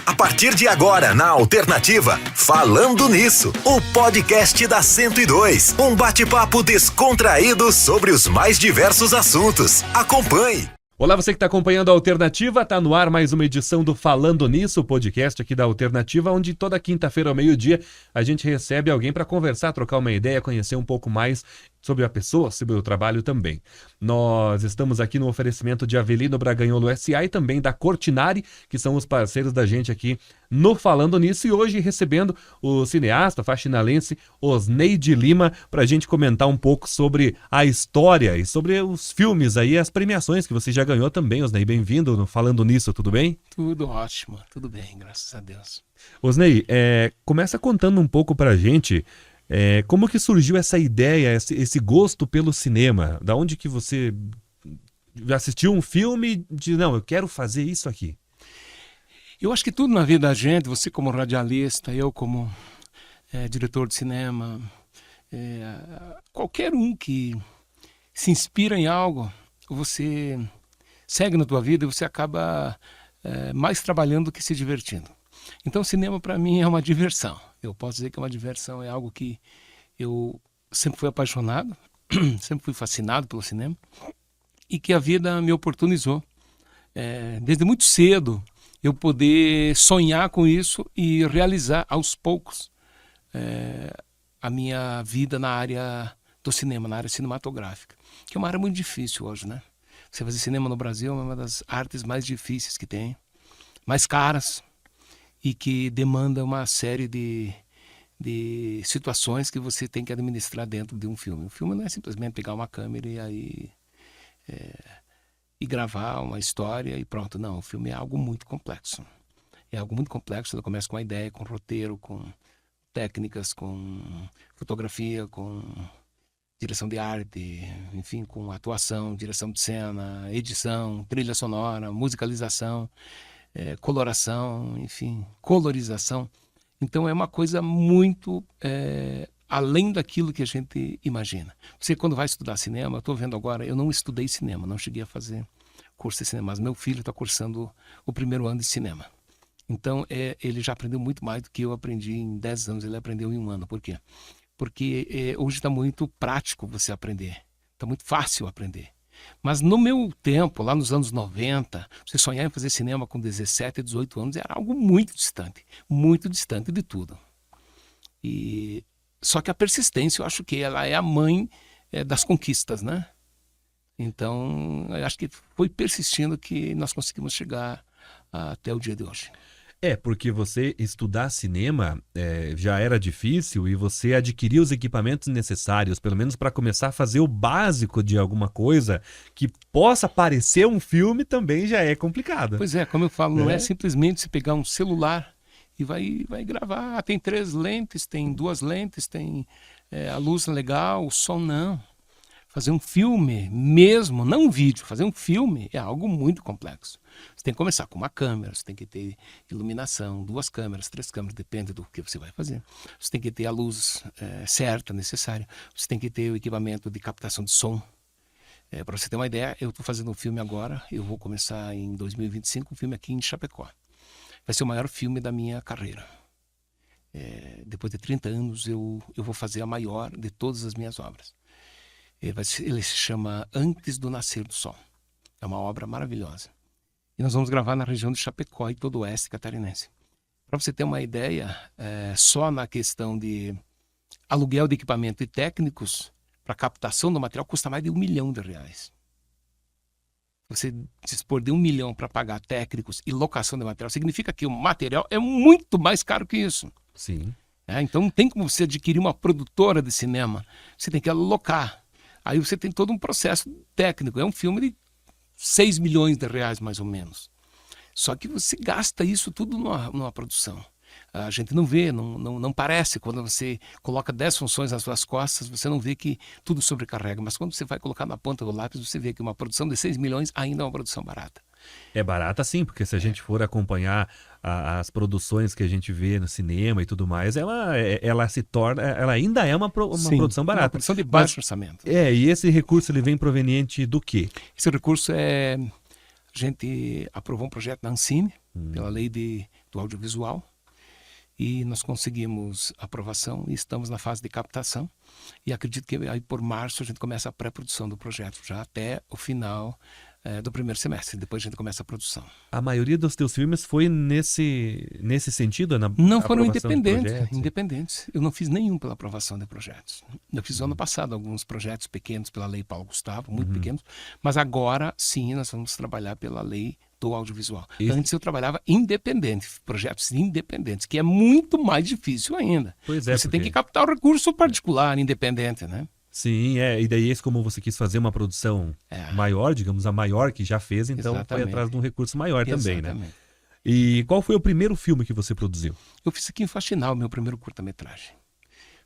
A partir de agora, na Alternativa, Falando Nisso, o podcast da 102. Um bate-papo descontraído sobre os mais diversos assuntos. Acompanhe! Olá, você que está acompanhando a Alternativa, está no ar mais uma edição do Falando Nisso, o podcast aqui da Alternativa, onde toda quinta-feira ao meio-dia a gente recebe alguém para conversar, trocar uma ideia, conhecer um pouco mais sobre a pessoa, sobre o trabalho também. Nós estamos aqui no oferecimento de Avelino Braganholo S.A. e também da Cortinari, que são os parceiros da gente aqui no Falando Nisso, e hoje recebendo o cineasta faxinalense Osneide Lima para a gente comentar um pouco sobre a história e sobre os filmes aí, as premiações que você já ganhou também, Osnei. Bem-vindo no Falando Nisso, tudo bem? Tudo ótimo, tudo bem, graças a Deus. Osnei, começa contando um pouco para a gente como que surgiu essa ideia, esse gosto pelo cinema? Da onde que você assistiu um filme e disse, não, eu quero fazer isso aqui? Eu acho que tudo na vida da gente, você como radialista, eu como diretor de cinema, qualquer um que se inspira em algo, você segue na tua vida e você acaba mais trabalhando do que se divertindo. Então o cinema para mim é uma diversão. Eu posso dizer que é uma diversão, é algo que eu sempre fui apaixonado, sempre fui fascinado pelo cinema e que a vida me oportunizou. Desde muito cedo eu poder sonhar com isso e realizar aos poucos a minha vida na área do cinema, na área cinematográfica, que é uma área muito difícil hoje, né? Você fazer cinema no Brasil é uma das artes mais difíceis que tem, mais caras, e que demanda uma série de situações que você tem que administrar dentro de um filme. O filme não é simplesmente pegar uma câmera e aí e gravar uma história e pronto. Não, o filme é algo muito complexo. É algo muito complexo. Ela começa com uma ideia, com roteiro, com técnicas, com fotografia, com direção de arte, enfim, com atuação, direção de cena, edição, trilha sonora, musicalização, coloração, enfim, colorização. Então é uma coisa muito além daquilo que a gente imagina. Você quando vai estudar cinema, eu estou vendo agora, eu não estudei cinema, não cheguei a fazer curso de cinema, mas meu filho está cursando o primeiro ano de cinema. Então ele já aprendeu muito mais do que eu aprendi em 10 anos, ele aprendeu em um ano. Por quê? Porque hoje está muito prático você aprender, está muito fácil aprender. Mas no meu tempo, lá nos anos 90, você sonhar em fazer cinema com 17, 18 anos era algo muito distante de tudo. Só que a persistência, eu acho que ela é a mãe das conquistas, né? Então, eu acho que foi persistindo que nós conseguimos chegar até o dia de hoje. Porque você estudar cinema já era difícil e você adquirir os equipamentos necessários, pelo menos para começar a fazer o básico de alguma coisa que possa parecer um filme também já é complicado. Pois é, como eu falo, não é simplesmente você pegar um celular e vai gravar. Tem 3 lentes, tem 2 lentes, tem a luz legal, o som não. Fazer um filme mesmo, não um vídeo, fazer um filme é algo muito complexo. Você tem que começar com uma câmera, você tem que ter iluminação, 2 câmeras, 3 câmeras, depende do que você vai fazer. Você tem que ter a luz certa, necessária. Você tem que ter o equipamento de captação de som. Para você ter uma ideia, eu estou fazendo um filme agora, eu vou começar em 2025, um filme aqui em Chapecó. Vai ser o maior filme da minha carreira. Depois de 30 anos, eu vou fazer a maior de todas as minhas obras. Ele se chama Antes do Nascer do Sol. É uma obra maravilhosa. E nós vamos gravar na região de Chapecó e todo o oeste catarinense. Para você ter uma ideia, só na questão de aluguel de equipamento e técnicos para captação do material custa mais de R$1 milhão. Você dispor de R$1 milhão para pagar técnicos e locação de material, significa que o material é muito mais caro que isso. Sim. Então não tem como você adquirir uma produtora de cinema. Você tem que alocar. Aí você tem todo um processo técnico. É um filme de R$6 milhões mais ou menos. Só que você gasta isso tudo numa produção. A gente não vê, não parece. Quando você coloca 10 funções nas suas costas, você não vê que tudo sobrecarrega. Mas quando você vai colocar na ponta do lápis, você vê que uma produção de 6 milhões ainda é uma produção barata. É barata sim, porque se a gente for acompanhar as produções que a gente vê no cinema e tudo mais, ela se torna, ela ainda é uma produção barata. Uma produção de baixo orçamento. E esse recurso ele vem proveniente do quê? Esse recurso a gente aprovou um projeto na Ancine, pela lei do do audiovisual, e nós conseguimos aprovação e estamos na fase de captação, e acredito que aí por março a gente começa a pré-produção do projeto, já até o final do primeiro semestre, depois a gente começa a produção. A maioria dos teus filmes foi nesse sentido? Não foram aprovação de projetos? independentes. Eu não fiz nenhum pela aprovação de projetos. Eu fiz ano passado alguns projetos pequenos pela Lei Paulo Gustavo, muito pequenos, mas agora sim nós vamos trabalhar pela Lei do Audiovisual. Antes eu trabalhava independente, projetos independentes, que é muito mais difícil ainda. Pois é, Você tem que captar o recurso particular, independente, né? Sim, e daí como você quis fazer uma produção maior, digamos, a maior que já fez, então foi atrás de um recurso maior também, né? E qual foi o primeiro filme que você produziu? Eu fiz aqui em Faxinal, meu primeiro curta-metragem.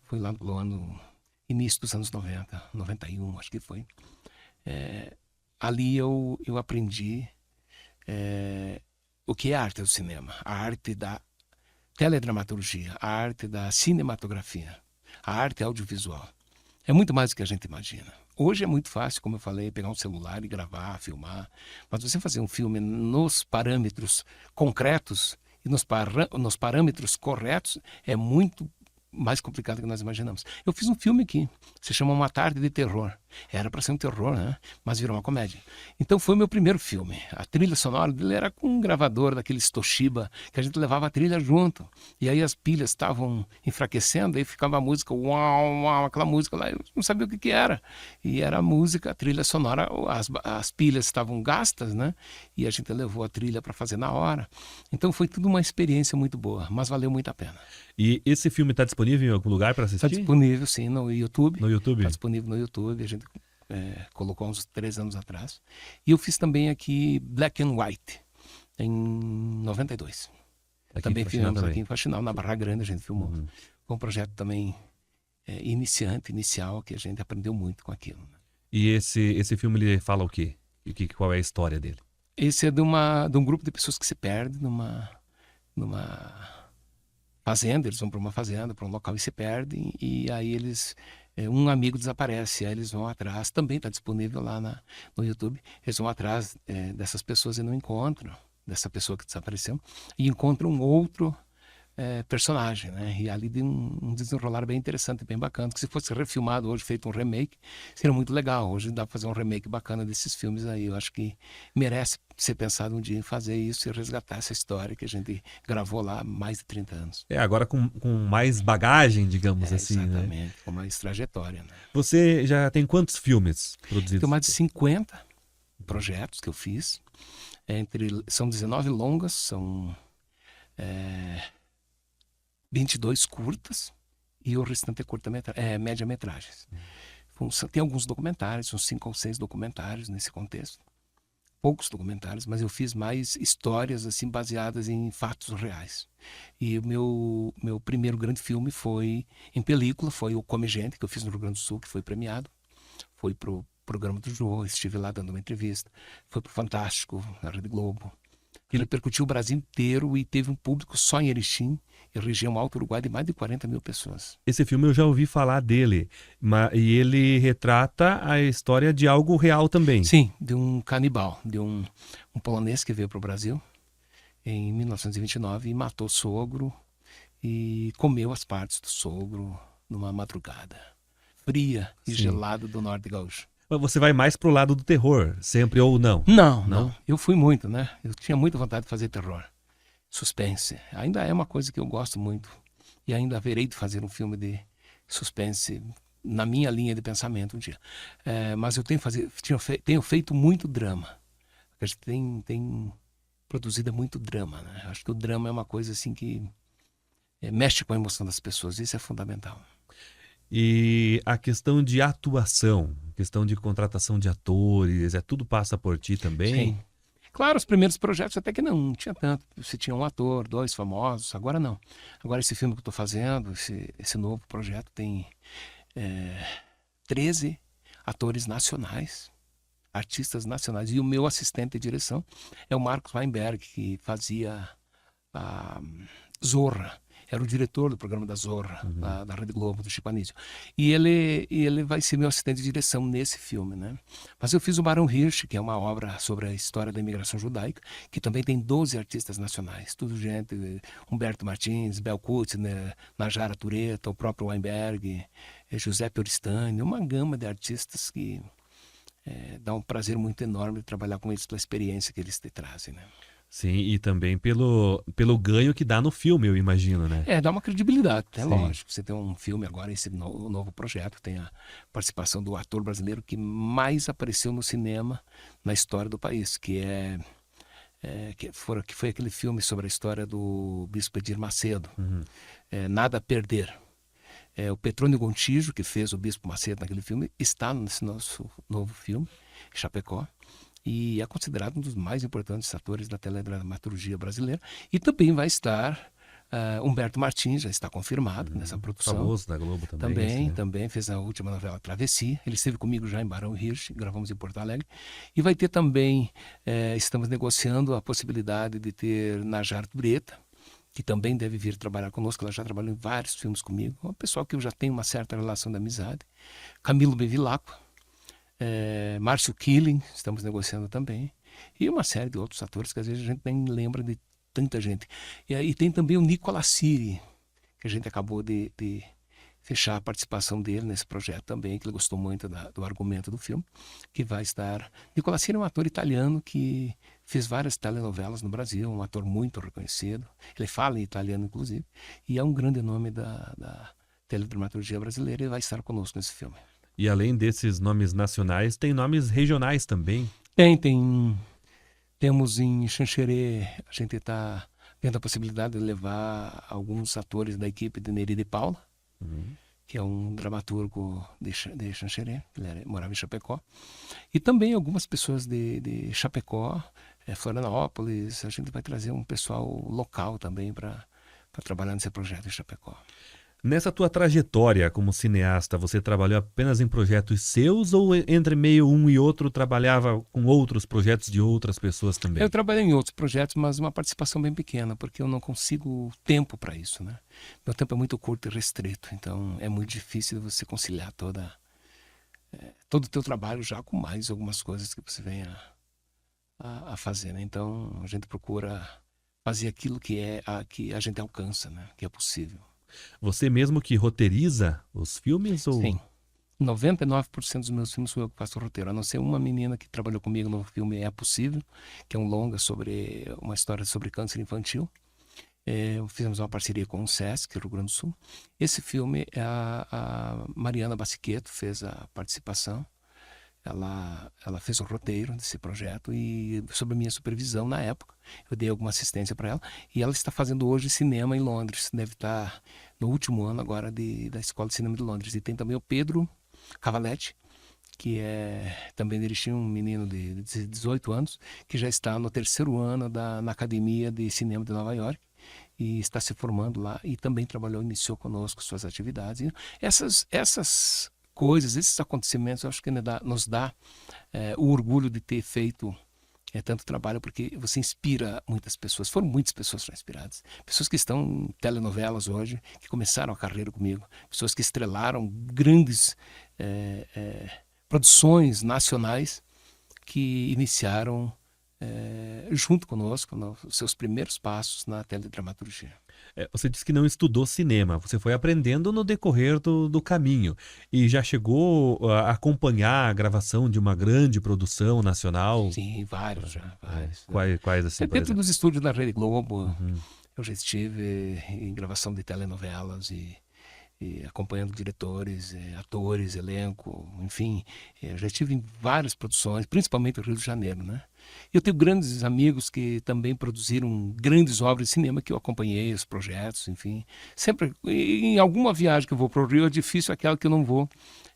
Foi lá no início dos anos 90, 91, acho que foi. Ali eu aprendi o que é a arte do cinema, a arte da teledramaturgia, a arte da cinematografia, a arte audiovisual. É muito mais do que a gente imagina. Hoje é muito fácil, como eu falei, pegar um celular e gravar, filmar. Mas você fazer um filme nos parâmetros concretos e nos parâmetros corretos é muito mais complicado do que nós imaginamos. Eu fiz um filme aqui, se chama Uma Tarde de Terror. Era para ser um terror, né? Mas virou uma comédia. Então foi o meu primeiro filme. A trilha sonora dele era com um gravador daqueles Toshiba, que a gente levava a trilha junto. E aí as pilhas estavam enfraquecendo, aí ficava a música, uau, uau, aquela música lá, eu não sabia o que era. E era a música, a trilha sonora, as pilhas estavam gastas, né? E a gente levou a trilha para fazer na hora. Então foi tudo uma experiência muito boa, mas valeu muito a pena. E esse filme está disponível em algum lugar para assistir? Está disponível, sim, no YouTube. No YouTube? Está disponível no YouTube, a gente colocou uns 3 anos atrás. E eu fiz também aqui Black and White, em 92. Também filmamos aqui em Faxinal, na Barra Grande a gente filmou. Foi um projeto também inicial, que a gente aprendeu muito com aquilo. E esse filme ele fala o quê? Qual é a história dele? Esse é de um grupo de pessoas que se perdem numa fazenda. Eles vão para uma fazenda, para um local e se perdem, e aí um amigo desaparece, aí eles vão atrás, também está disponível lá no YouTube, eles vão atrás dessas pessoas e não encontram, dessa pessoa que desapareceu, e encontram um outro personagem, né? E ali de um desenrolar bem interessante, bem bacana, que se fosse refilmado hoje, feito um remake, seria muito legal. Hoje dá para fazer um remake bacana desses filmes aí. Eu acho que merece ser pensado um dia em fazer isso e resgatar essa história que a gente gravou lá há mais de 30 anos. Agora com mais bagagem, digamos assim, exatamente, né? Com mais trajetória, né? Você já tem quantos filmes produzidos? Tem mais de 50 projetos que eu fiz. São 19 longas, são 22 curtas e o restante é média-metragens. Tem alguns documentários, uns 5 ou 6 documentários nesse contexto. Poucos documentários, mas eu fiz mais histórias assim baseadas em fatos reais. E o meu primeiro grande filme foi em película, foi o Come Gente, que eu fiz no Rio Grande do Sul, que foi premiado. Foi pro programa do Jô, estive lá dando uma entrevista. Foi pro Fantástico, na Rede Globo. Ele repercutiu o Brasil inteiro e teve um público só em Erechim, e região Alto Uruguai, de mais de 40 mil pessoas. Esse filme eu já ouvi falar dele, e ele retrata a história de algo real também. Sim, de um canibal, de um polonês que veio para o Brasil em 1929 e matou o sogro e comeu as partes do sogro numa madrugada fria e gelada do norte gaúcho. Mas você vai mais pro lado do terror, sempre ou não? Não. Eu fui muito, né? Eu tinha muita vontade de fazer terror. Suspense. Ainda é uma coisa que eu gosto muito. E ainda haverei de fazer um filme de suspense na minha linha de pensamento um dia. Mas eu tenho feito muito drama. A gente tem produzido muito drama, né? Acho que o drama é uma coisa assim que mexe com a emoção das pessoas. Isso é fundamental. E a questão de atuação, questão de contratação de atores, tudo passa por ti também? Sim. Claro, os primeiros projetos até que não tinha tanto. Você tinha um ator, 2 famosos, agora não. Agora esse filme que eu estou fazendo, esse novo projeto, tem 13 atores nacionais, artistas nacionais. E o meu assistente de direção é o Marcos Weinberg, que fazia a Zorra. era o diretor do programa da Zorra, da Rede Globo, do Chico Anísio. E ele vai ser meu assistente de direção nesse filme, né? Mas eu fiz o Barão Hirsch, que é uma obra sobre a história da imigração judaica, que também tem 12 artistas nacionais, tudo gente, Humberto Martins, Bel Kutz, né, Najara Tureta, o próprio Weinberg, Giuseppe Oristani, uma gama de artistas que dá um prazer muito enorme de trabalhar com eles pela experiência que eles te trazem, né? Sim, e também pelo ganho que dá no filme, eu imagino, né? Dá uma credibilidade, é Sim. lógico. Você tem um filme agora, esse novo projeto, tem a participação do ator brasileiro que mais apareceu no cinema na história do país, que foi aquele filme sobre a história do Bispo Edir Macedo, Nada a Perder. O Petrônio Gontijo, que fez o Bispo Macedo naquele filme, está nesse nosso novo filme, Chapecó, e é considerado um dos mais importantes atores da teledramaturgia brasileira. E também vai estar Humberto Martins, já está confirmado nessa produção. Famoso da Globo também. Também fez a última novela Travessia. Ele esteve comigo já em Barão Hirsch, gravamos em Porto Alegre. E vai ter também, estamos negociando a possibilidade de ter Najara Tureta, que também deve vir trabalhar conosco. Ela já trabalhou em vários filmes comigo. É uma pessoa que eu já tenho uma certa relação de amizade. Camilo Bevilacqua, Márcio Killing, estamos negociando também. E uma série de outros atores que às vezes a gente nem lembra de tanta gente. E tem também o Nicola Siri, que a gente acabou de fechar a participação dele nesse projeto também, que ele gostou muito do argumento do filme, que vai estar... Nicola Siri é um ator italiano que fez várias telenovelas no Brasil, um ator muito reconhecido. Ele fala em italiano, inclusive, e é um grande nome da teledramaturgia brasileira e vai estar conosco nesse filme. E além desses nomes nacionais, tem nomes regionais também? Temos em Xanxerê, a gente está vendo a possibilidade de levar alguns atores da equipe de Neri de Paula, que é um dramaturgo de Xanxerê, ele morava em Chapecó. E também algumas pessoas de Chapecó, Florianópolis. A gente vai trazer um pessoal local também para trabalhar nesse projeto em Chapecó. Nessa tua trajetória como cineasta, você trabalhou apenas em projetos seus ou entre meio um e outro trabalhava com outros projetos de outras pessoas também? Eu trabalhei em outros projetos, mas uma participação bem pequena, porque eu não consigo tempo para isso, né? Meu tempo é muito curto e restrito, então é muito difícil você conciliar todo o teu trabalho já com mais algumas coisas que você venha a fazer, né? Então a gente procura fazer aquilo que a gente alcança, né? Que é possível. Você mesmo que roteiriza os filmes? Ou... Sim. 99% dos meus filmes sou eu que faço o roteiro, a não ser uma menina que trabalhou comigo no filme É Possível, que é um longa sobre uma história sobre câncer infantil. Fizemos uma parceria com o Sesc, Rio Grande do Sul. Esse filme, a Mariana Bassiqueto fez a participação. Ela fez o roteiro desse projeto e sob a minha supervisão na época, eu dei alguma assistência para ela, e ela está fazendo hoje cinema em Londres, deve estar no último ano agora da Escola de Cinema de Londres. E tem também o Pedro Cavaletti, que também dirigiu um menino de 18 anos, que já está no 3º ano na Academia de Cinema de Nova York, e está se formando lá, e também iniciou conosco suas atividades. E essas coisas, esses acontecimentos, eu acho que nos dá o orgulho de ter feito tanto trabalho, porque você inspira muitas pessoas. Foram muitas pessoas já inspiradas. Pessoas que estão em telenovelas hoje, que começaram a carreira comigo. Pessoas que estrelaram grandes produções nacionais, que iniciaram junto conosco nos seus primeiros passos na teledramaturgia. Você disse que não estudou cinema, você foi aprendendo no decorrer do caminho e já chegou a acompanhar a gravação de uma grande produção nacional? Sim, vários já. Quais assim, por dentro exemplo? dos estúdios da Rede Globo, eu já estive em gravação de telenovelas e acompanhando diretores, atores, elenco, enfim. Eu já estive em várias produções, principalmente no Rio de Janeiro, né? Eu tenho grandes amigos que também produziram grandes obras de cinema que eu acompanhei, os projetos, enfim. Sempre, em alguma viagem que eu vou para o Rio, é difícil aquela que eu não vou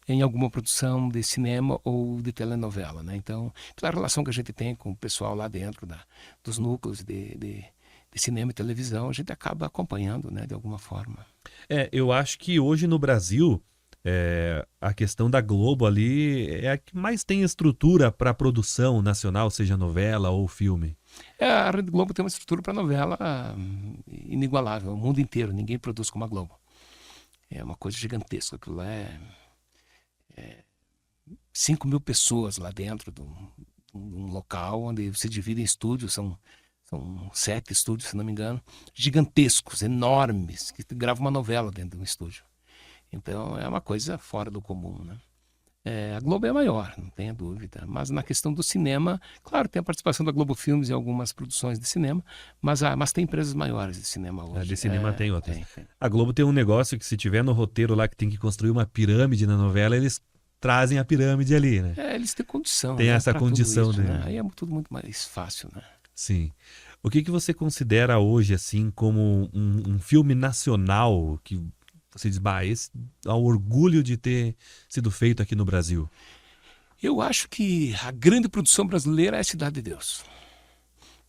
em alguma produção de cinema ou de telenovela, né? Então, pela relação que a gente tem com o pessoal lá dentro dos núcleos de cinema e televisão, a gente acaba acompanhando, né, de alguma forma. Eu acho que hoje no Brasil, a questão da Globo ali é a que mais tem estrutura para produção nacional, seja novela ou filme. A Rede Globo tem uma estrutura para novela inigualável, o mundo inteiro, ninguém produz como a Globo. É uma coisa gigantesca, aquilo lá é 5 mil pessoas lá dentro de um local onde você divide em estúdios, são 7 estúdios, se não me engano, gigantescos, enormes, que grava uma novela dentro de um estúdio. Então é uma coisa fora do comum, né? A Globo é maior, não tenha dúvida, mas na questão do cinema, claro, tem a participação da Globo Filmes em algumas produções de cinema, mas tem empresas maiores de cinema hoje. De cinema tem outras. Tem. A Globo tem um negócio que se tiver no roteiro lá que tem que construir uma pirâmide na novela, eles trazem a pirâmide ali, né? Eles têm condição. Tem essa condição, isso, né? Aí é tudo muito mais fácil, né? Sim. O que você considera hoje, assim, como um filme nacional que você diz, esse é o orgulho de ter sido feito aqui no Brasil? Eu acho que a grande produção brasileira é a Cidade de Deus.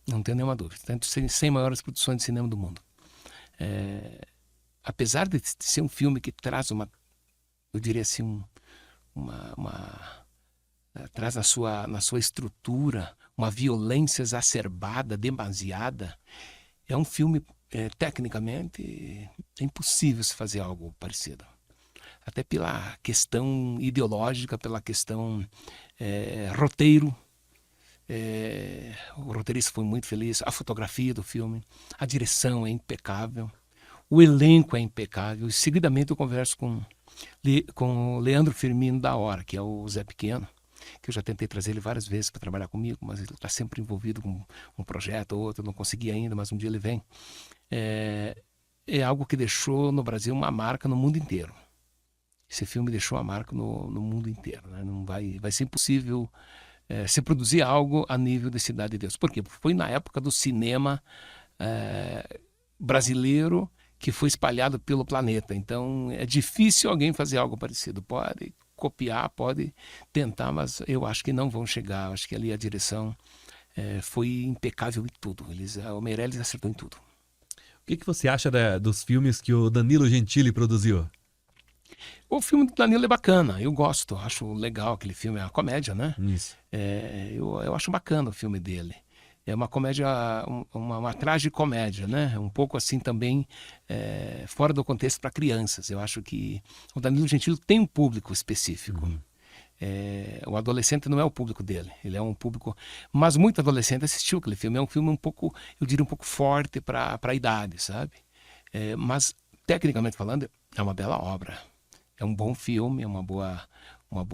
Não tenho nenhuma dúvida. Tem 100 maiores produções de cinema do mundo. Apesar de ser um filme que traz eu diria assim, traz na sua estrutura uma violência exacerbada, demasiada, é um filme, tecnicamente, é impossível se fazer algo parecido. Até pela questão ideológica, pela questão roteiro. O roteirista foi muito feliz, a fotografia do filme, a direção é impecável, o elenco é impecável. E seguidamente eu converso com o Leandro Firmino da Hora, que é o Zé Pequeno, que eu já tentei trazer ele várias vezes para trabalhar comigo, mas ele está sempre envolvido com um projeto ou outro, eu não consegui ainda, mas um dia ele vem. É algo que deixou no Brasil uma marca no mundo inteiro. Esse filme deixou uma marca no mundo inteiro, né? Não vai ser impossível se produzir algo a nível de Cidade de Deus. Por quê? Porque foi na época do cinema brasileiro que foi espalhado pelo planeta. Então é difícil alguém fazer algo parecido. Pode copiar, pode tentar, mas eu acho que não vão chegar. Eu acho que ali a direção foi impecável em tudo. O Meirelles acertou em tudo. O que você acha dos filmes que o Danilo Gentili produziu? O filme do Danilo é bacana, eu gosto, acho legal aquele filme, é uma comédia, né? Isso. Eu acho bacana o filme dele. É uma comédia, uma tragicomédia, né? Um pouco assim também fora do contexto para crianças. Eu acho que o Danilo Gentili tem um público específico. Uhum. O adolescente não é o público dele, ele é um público... Mas muito adolescente assistiu aquele filme, é um filme um pouco, eu diria um pouco forte para a idade, sabe? Mas, tecnicamente falando, é uma bela obra. É um bom filme, é uma boa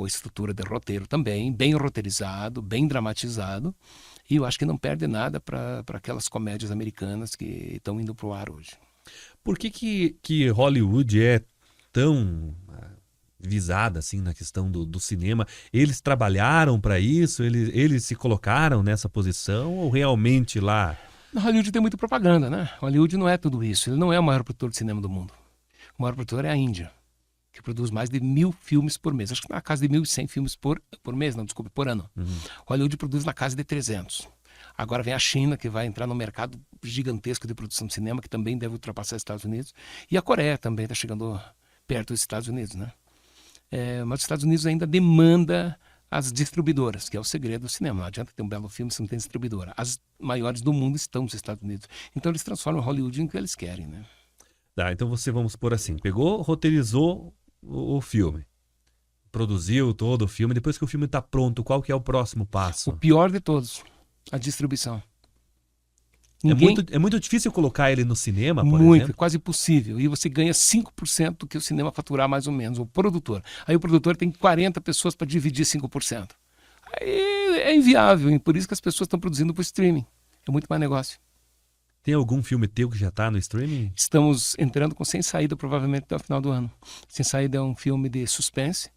estrutura de roteiro também, bem roteirizado, bem dramatizado. E eu acho que não perde nada para aquelas comédias americanas que estão indo para o ar hoje. Por que Hollywood é tão visada assim na questão do cinema? Eles trabalharam para isso? Eles se colocaram nessa posição ou realmente lá... Hollywood tem muita propaganda, né? Hollywood não é tudo isso. Ele não é o maior produtor de cinema do mundo. O maior produtor é a Índia, que produz mais de 1.000 filmes por mês. Acho que na casa de 1.100 filmes por mês, não, desculpe, por ano. Uhum. Hollywood produz na casa de 300. Agora vem a China, que vai entrar no mercado gigantesco de produção de cinema, que também deve ultrapassar os Estados Unidos. E a Coreia também está chegando perto dos Estados Unidos, né? Mas os Estados Unidos ainda demanda as distribuidoras, que é o segredo do cinema. Não adianta ter um belo filme se não tem distribuidora. As maiores do mundo estão nos Estados Unidos. Então eles transformam Hollywood em o que eles querem, né? Tá, então vamos por assim, roteirizou o filme, produziu todo o filme, depois que o filme está pronto, qual que é o próximo passo? O pior de todos, a distribuição. É muito difícil colocar ele no cinema, por muito, exemplo? quase impossível. E você ganha 5% do que o cinema faturar, mais ou menos, o produtor. Aí o produtor tem 40 pessoas para dividir 5%. Aí é inviável, e por isso que as pessoas estão produzindo para o streaming. É muito mais negócio. Tem algum filme teu que já está no streaming? Estamos entrando com Sem Saída, provavelmente até o final do ano. Sem Saída é um filme de suspense,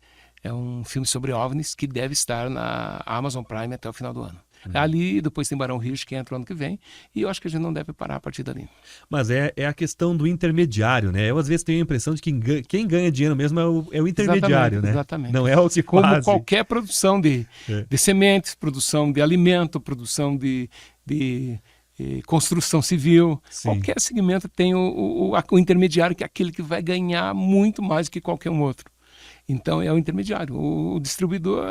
é um filme sobre OVNIs que deve estar na Amazon Prime até o final do ano. Ali, depois tem Barão Hirsch, que entra o ano que vem, e eu acho que a gente não deve parar a partir dali. Mas é a questão do intermediário, né? Eu às vezes tenho a impressão de que quem ganha dinheiro mesmo é o intermediário, né? Exatamente. Não é o que como quase... qualquer produção de sementes, produção de alimento, produção de construção civil. Sim. Qualquer segmento tem o intermediário, que é aquele que vai ganhar muito mais que qualquer um outro. Então é o intermediário. O distribuidor,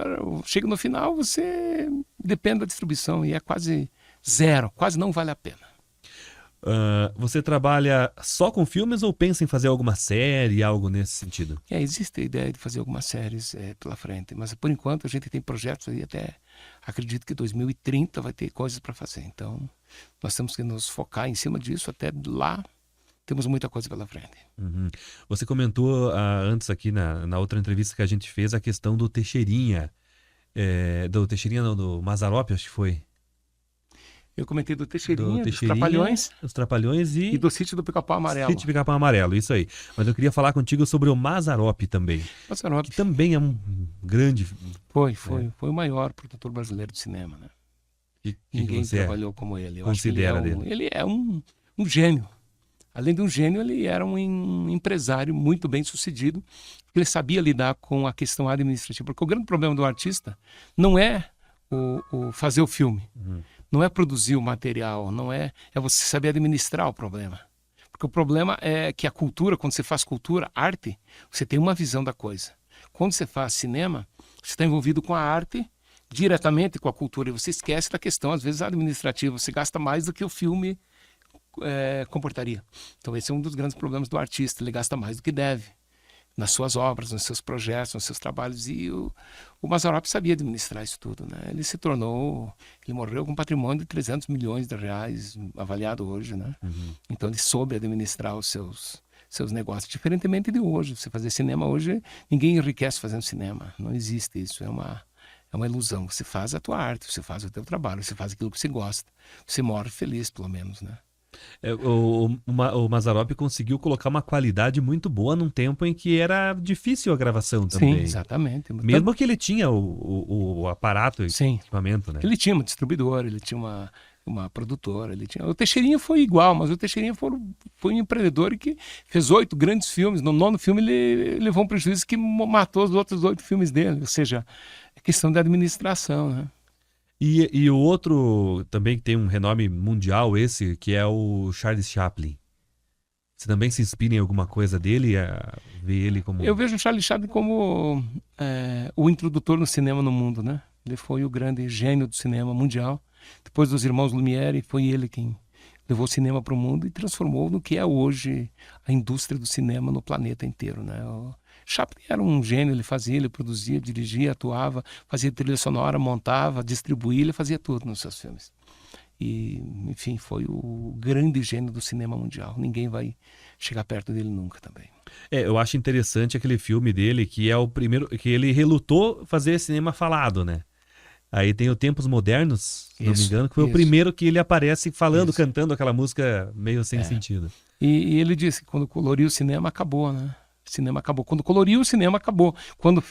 chega no final, você depende da distribuição e é quase zero, quase não vale a pena. Você trabalha só com filmes ou pensa em fazer alguma série, algo nesse sentido? Existe a ideia de fazer algumas séries pela frente, mas por enquanto a gente tem projetos aí até, acredito que 2030 vai ter coisas para fazer. Então, nós temos que nos focar em cima disso, até lá temos muita coisa pela frente. Uhum. Você comentou antes aqui na outra entrevista que a gente fez a questão do Teixeirinha, do Mazzaropi, acho que foi. Eu comentei do Teixeirinha, dos Teixeirinha, Trapalhões os Trapalhões e do Sítio do Pica-Pau Amarelo. Sítio do Pica-Pau Amarelo, isso aí. Mas eu queria falar contigo sobre o Mazzaropi também. Mazzaropi. Que também é um grande... Foi o maior produtor brasileiro de cinema, né? Ninguém trabalhou como ele. Eu considera acho que dele? Ele é um gênio. Além de um gênio, ele era um empresário muito bem sucedido. Ele sabia lidar com a questão administrativa. Porque o grande problema do artista não é o fazer o filme. Não é produzir o material. Não é você saber administrar o problema. Porque o problema é que a cultura, quando você faz cultura, arte, você tem uma visão da coisa. Quando você faz cinema, você está envolvido com a arte diretamente com a cultura. E você esquece da questão, às vezes, administrativa. Você gasta mais do que o filme comportaria. Então esse é um dos grandes problemas do artista. Ele gasta mais do que deve nas suas obras, nos seus projetos, nos seus trabalhos. E o Mazzaropi sabia administrar isso tudo, né? Ele morreu com um patrimônio de 300 milhões de reais avaliado hoje, né? Então ele soube administrar os seus negócios, diferentemente de hoje. Você fazer cinema hoje, ninguém enriquece fazendo cinema. Não existe isso. É uma ilusão. Você faz a tua arte, você faz o teu trabalho, você faz aquilo que você gosta. Você morre feliz, pelo menos, né? O Mazzaropi conseguiu colocar uma qualidade muito boa num tempo em que era difícil a gravação também. Sim, exatamente. Mesmo que ele tinha o aparato, o equipamento, né? Ele tinha uma distribuidora, ele tinha uma produtora, O Teixeirinha foi igual, mas o Teixeirinha foi um empreendedor que fez 8 grandes filmes. No 9º filme ele levou um prejuízo que matou os outros 8 filmes dele. Ou seja, é questão da administração, né? E o outro também que tem um renome mundial, que é o Charles Chaplin. Você também se inspira em alguma coisa dele? Vê ele como... Eu vejo o Charles Chaplin como o introdutor no cinema no mundo, né? Ele foi o grande gênio do cinema mundial. Depois dos irmãos Lumière, foi ele quem levou o cinema para o mundo e transformou no que é hoje a indústria do cinema no planeta inteiro, né? O Chaplin era um gênio, ele produzia, dirigia, atuava, fazia trilha sonora, montava, distribuía, ele fazia tudo nos seus filmes. E, enfim, foi o grande gênio do cinema mundial. Ninguém vai chegar perto dele nunca também. Eu acho interessante aquele filme dele, que é o primeiro, que ele relutou fazer cinema falado, né? Aí tem o Tempos Modernos, se não me engano, que foi o primeiro que ele aparece falando, cantando aquela música meio sem sentido. E ele disse que quando coloriu o cinema, acabou, né? O cinema acabou. Quando coloriu o cinema, acabou. Quando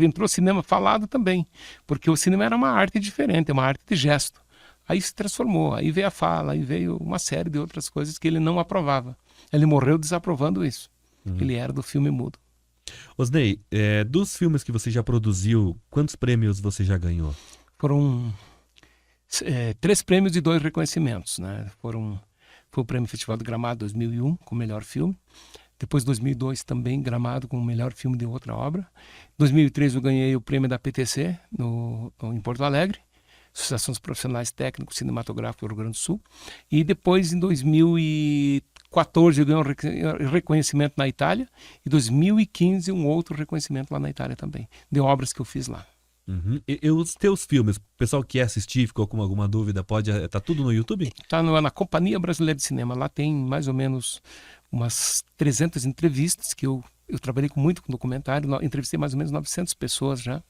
entrou cinema falado também. Porque o cinema era uma arte diferente, uma arte de gesto. Aí se transformou, aí veio a fala, aí veio uma série de outras coisas que ele não aprovava. Ele morreu desaprovando isso. Ele era do filme mudo. Osnei, dos filmes que você já produziu, quantos prêmios você já ganhou? Foram 3 prêmios e 2 reconhecimentos, né? Foi o Prêmio Festival de Gramado 2001, com o melhor filme. Depois, 2002, também Gramado, com o melhor filme de outra obra. Em 2003, eu ganhei o prêmio da PTC, em Porto Alegre, Associação dos Profissionais Técnicos Cinematográficos do Rio Grande do Sul. E depois, em 2014, eu ganhei um reconhecimento na Itália. E em 2015, um outro reconhecimento lá na Itália também, de obras que eu fiz lá. E os teus filmes, o pessoal que quer assistir, ficou com alguma dúvida, tá tudo no YouTube? Tá na Companhia Brasileira de Cinema. Lá tem mais ou menos umas 300 entrevistas que eu trabalhei muito com documentário. Entrevistei mais ou menos 900 pessoas já,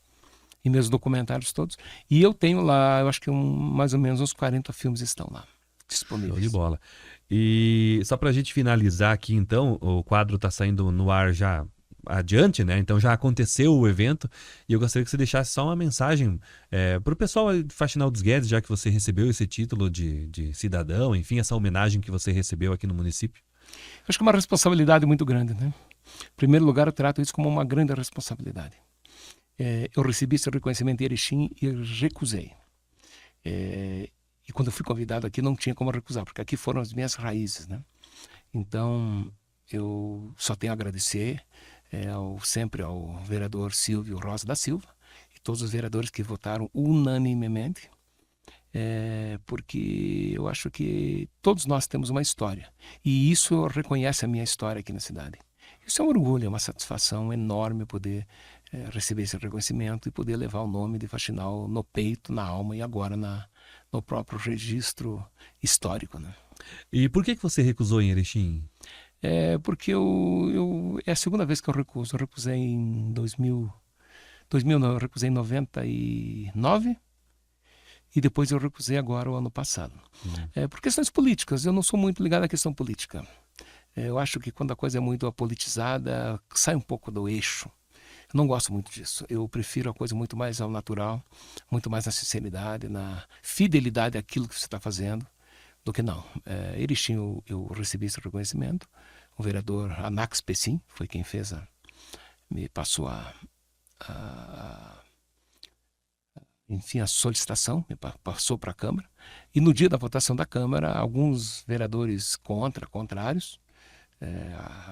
em meus documentários todos. E eu tenho lá, eu acho que mais ou menos uns 40 filmes estão lá disponíveis. Show de bola. E só pra gente finalizar aqui, então, o quadro tá saindo no ar já adiante, né? Então já aconteceu o evento e eu gostaria que você deixasse só uma mensagem para o pessoal de Faxinal dos Guedes, já que você recebeu esse título de cidadão, enfim, essa homenagem que você recebeu aqui no município. Acho que é uma responsabilidade muito grande, né? Em primeiro lugar, eu trato isso como uma grande responsabilidade. Eu recebi esse reconhecimento em Erechim e recusei. E quando eu fui convidado aqui, não tinha como recusar, porque aqui foram as minhas raízes, né? Então, eu só tenho a agradecer sempre ao vereador Silvio Rosa da Silva e todos os vereadores que votaram unanimemente. porque eu acho que todos nós temos uma história. E isso reconhece a minha história aqui na cidade. Isso é um orgulho, é uma satisfação enorme poder receber esse reconhecimento e poder levar o nome de Faxinal no peito, na alma e agora no próprio registro histórico, né? E por que você recusou em Erechim? Porque é a segunda vez que eu recuso. Eu recusei em 2000 não, eu recusei em 99 e depois eu recusei agora o ano passado. Por questões políticas, eu não sou muito ligado à questão política. Eu acho que quando a coisa é muito apolitizada, sai um pouco do eixo. Eu não gosto muito disso. Eu prefiro a coisa muito mais ao natural, muito mais na sinceridade, na fidelidade àquilo que você está fazendo, do que não. Erechim, eu recebi esse reconhecimento. O vereador Anax Pessim foi quem me passou enfim, a solicitação, me passou para a Câmara. E no dia da votação da Câmara, alguns vereadores contrários,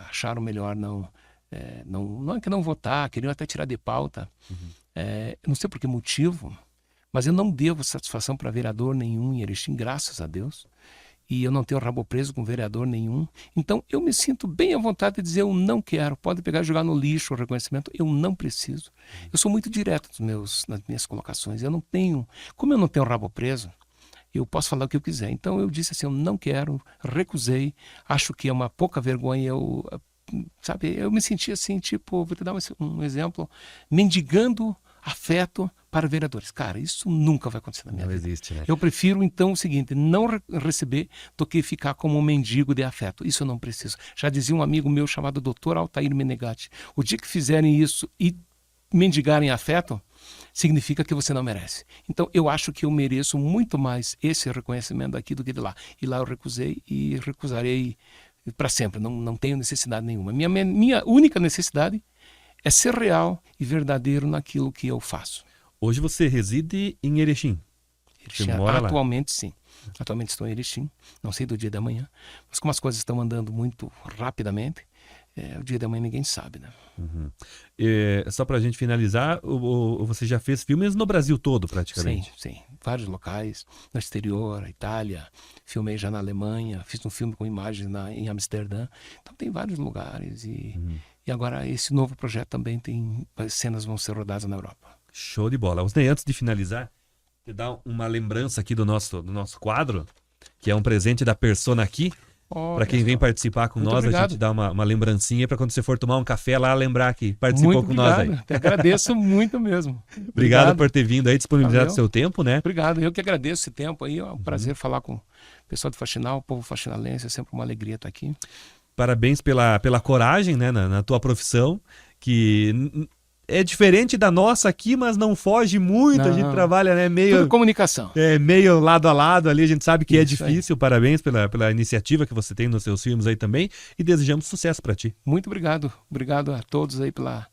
acharam melhor não é que não votar, queriam até tirar de pauta. Não sei por que motivo, mas eu não devo satisfação para vereador nenhum em Erechim, graças a Deus. E eu não tenho rabo preso com vereador nenhum. Então eu me sinto bem à vontade de dizer eu não quero. Pode pegar e jogar no lixo o reconhecimento, eu não preciso. Eu sou muito direto nas minhas colocações. Como eu não tenho rabo preso, eu posso falar o que eu quiser. Então eu disse assim, eu não quero, recusei, acho que é uma pouca vergonha. Eu me senti assim, tipo, vou te dar um exemplo, mendigando afeto para vereadores. Cara, isso nunca vai acontecer na minha vida. Não existe, né? Eu prefiro, então, o seguinte, não receber do que ficar como um mendigo de afeto. Isso eu não preciso. Já dizia um amigo meu chamado Dr. Altair Menegatti, o dia que fizerem isso e mendigarem afeto, significa que você não merece. Então, eu acho que eu mereço muito mais esse reconhecimento daqui do que de lá. E lá eu recusei e recusarei para sempre. Não tenho necessidade nenhuma. Minha única necessidade é ser real e verdadeiro naquilo que eu faço. Hoje você reside em Erechim. Você mora lá? Atualmente, sim. Atualmente estou em Erechim. Não sei do dia da manhã. Mas como as coisas estão andando muito rapidamente, o dia da manhã ninguém sabe, né? Só para a gente finalizar, você já fez filmes no Brasil todo, praticamente? Sim. Vários locais. No exterior, Itália. Filmei já na Alemanha. Fiz um filme com imagens em Amsterdã. Então tem vários lugares. E agora esse novo projeto também as cenas vão ser rodadas na Europa. Show de bola. Osnei, antes de finalizar, te dar uma lembrança aqui do nosso quadro, que é um presente da Persona aqui. Para quem vem participar com nós, obrigado. A gente dá uma lembrancinha para quando você for tomar um café lá, lembrar que participou com nós aí. Te agradeço muito mesmo. Obrigado por ter vindo aí, disponibilizado o seu tempo, né? Obrigado, eu que agradeço esse tempo aí, é um prazer falar com o pessoal do Faxinal, o povo faxinalense, é sempre uma alegria estar aqui. Parabéns pela coragem, né, na tua profissão, que é diferente da nossa aqui, mas não foge muito. Não. A gente trabalha, né, meio... Tudo comunicação. Meio lado a lado ali, a gente sabe que Isso é difícil. Aí. Parabéns pela iniciativa que você tem nos seus filmes aí também e desejamos sucesso para ti. Muito obrigado. Obrigado a todos aí pela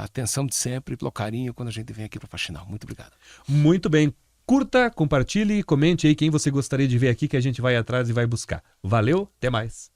atenção de sempre, pelo carinho quando a gente vem aqui para o Faxinal. Muito obrigado. Muito bem. Curta, compartilhe e comente aí quem você gostaria de ver aqui que a gente vai atrás e vai buscar. Valeu, até mais.